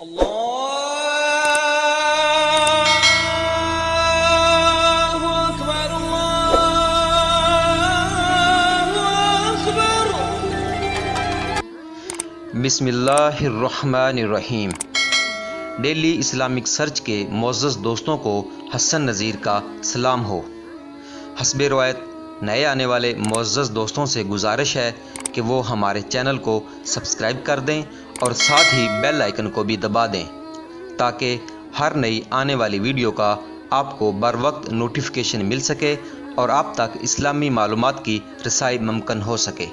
اللہ اکبر اللہ اکبر۔ بسم اللہ الرحمن الرحیم۔ ڈیلی اسلامک سرچ کے معزز دوستوں کو حسن نذیر کا سلام ہو۔ حسب روایت نئے آنے والے معزز دوستوں سے گزارش ہے کہ وہ ہمارے چینل کو سبسکرائب کر دیں اور ساتھ ہی بیل آئیکن کو بھی دبا دیں تاکہ ہر نئی آنے والی ویڈیو کا آپ کو بر وقت نوٹیفیکیشن مل سکے اور آپ تک اسلامی معلومات کی رسائی ممکن ہو سکے۔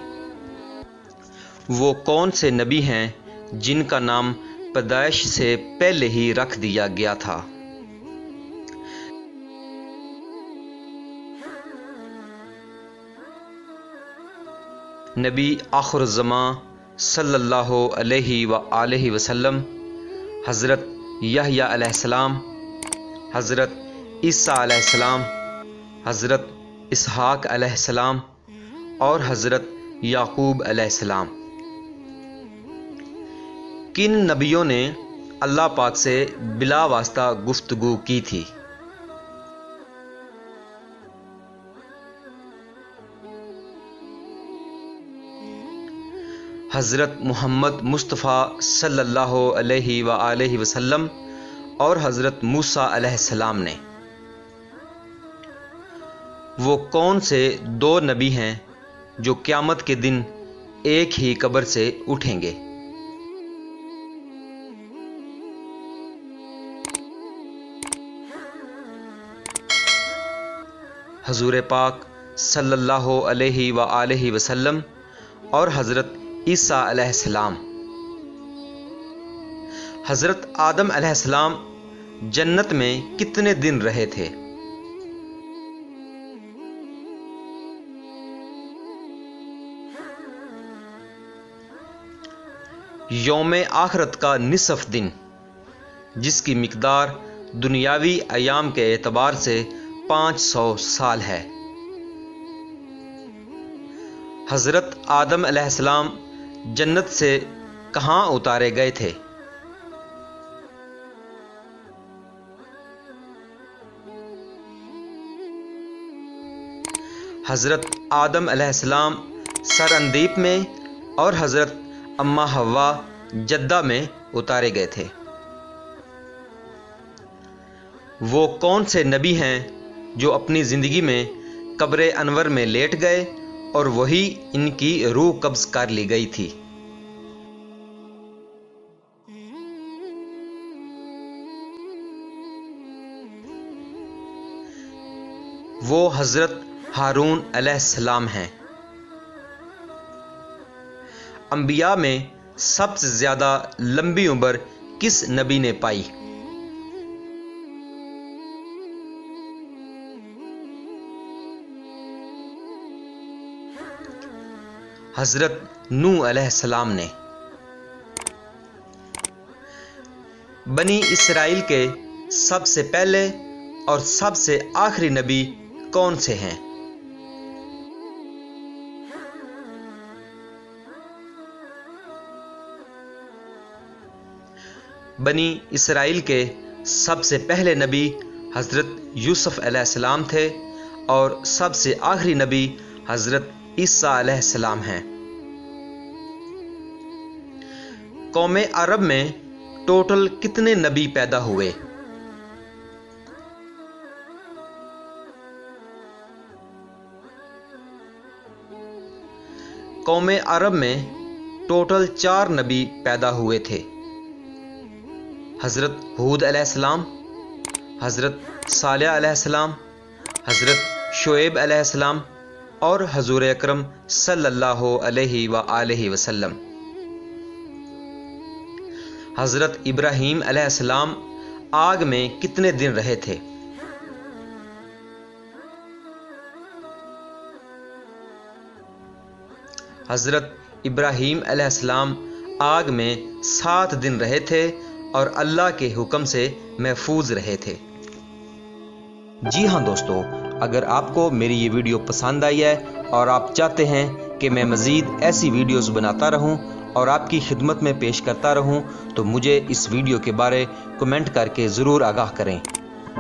وہ کون سے نبی ہیں جن کا نام پیدائش سے پہلے ہی رکھ دیا گیا تھا؟ نبی آخر الزماں صلی اللہ علیہ وآلہ وسلم، حضرت یحییٰ علیہ السلام، حضرت عیسیٰ علیہ السلام، حضرت اسحاق علیہ السلام اور حضرت یعقوب علیہ السلام۔ کن نبیوں نے اللہ پاک سے بلا واسطہ گفتگو کی تھی؟ حضرت محمد مصطفیٰ صلی اللہ علیہ وآلہ وسلم اور حضرت موسیٰ علیہ السلام نے۔ وہ کون سے دو نبی ہیں جو قیامت کے دن ایک ہی قبر سے اٹھیں گے؟ حضور پاک صلی اللہ علیہ وآلہ وسلم اور حضرت عیسیٰ علیہ السلام۔ حضرت آدم علیہ السلام جنت میں کتنے دن رہے تھے؟ یوم آخرت کا نصف دن، جس کی مقدار دنیاوی ایام کے اعتبار سے 500 سال ہے۔ حضرت آدم علیہ السلام جنت سے کہاں اتارے گئے تھے؟ حضرت آدم علیہ السلام سر اندیپ میں اور حضرت اماں حوا جدہ میں اتارے گئے تھے۔ وہ کون سے نبی ہیں جو اپنی زندگی میں قبر انور میں لیٹ گئے اور وہی ان کی روح قبض کر لی گئی تھی؟ وہ حضرت ہارون علیہ السلام ہیں۔ انبیاء میں سب سے زیادہ لمبی عمر کس نبی نے پائی؟ حضرت نوح علیہ السلام نے۔ بنی اسرائیل کے سب سے پہلے اور سب سے آخری نبی کون سے ہیں؟ بنی اسرائیل کے سب سے پہلے نبی حضرت یوسف علیہ السلام تھے اور سب سے آخری نبی حضرت عیسیٰ علیہ السلام ہیں۔ قوم عرب میں ٹوٹل کتنے نبی پیدا ہوئے؟ قوم عرب میں ٹوٹل 4 نبی پیدا ہوئے تھے۔ حضرت ہود علیہ السلام، حضرت صالح علیہ السلام، حضرت شعیب علیہ السلام اور حضور اکرم صلی اللہ علیہ وآلہ وسلم۔ حضرت ابراہیم علیہ السلام آگ میں کتنے دن رہے تھے؟ حضرت ابراہیم علیہ السلام آگ میں 7 دن رہے تھے اور اللہ کے حکم سے محفوظ رہے تھے۔ جی ہاں دوستو، اگر آپ کو میری یہ ویڈیو پسند آئی ہے اور آپ چاہتے ہیں کہ میں مزید ایسی ویڈیوز بناتا رہوں اور آپ کی خدمت میں پیش کرتا رہوں تو مجھے اس ویڈیو کے بارے کمنٹ کر کے ضرور آگاہ کریں،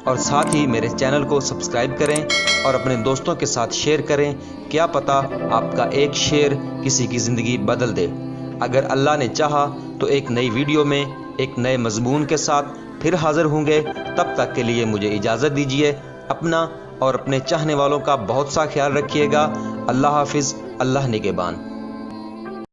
اور ساتھ ہی میرے چینل کو سبسکرائب کریں اور اپنے دوستوں کے ساتھ شیئر کریں۔ کیا پتہ آپ کا ایک شیئر کسی کی زندگی بدل دے۔ اگر اللہ نے چاہا تو ایک نئی ویڈیو میں ایک نئے مضمون کے ساتھ پھر حاضر ہوں گے۔ تب تک کے لیے مجھے اجازت دیجیے۔ اپنا اور اپنے چاہنے والوں کا بہت سا خیال رکھیے گا۔ اللہ حافظ، اللہ نگہبان۔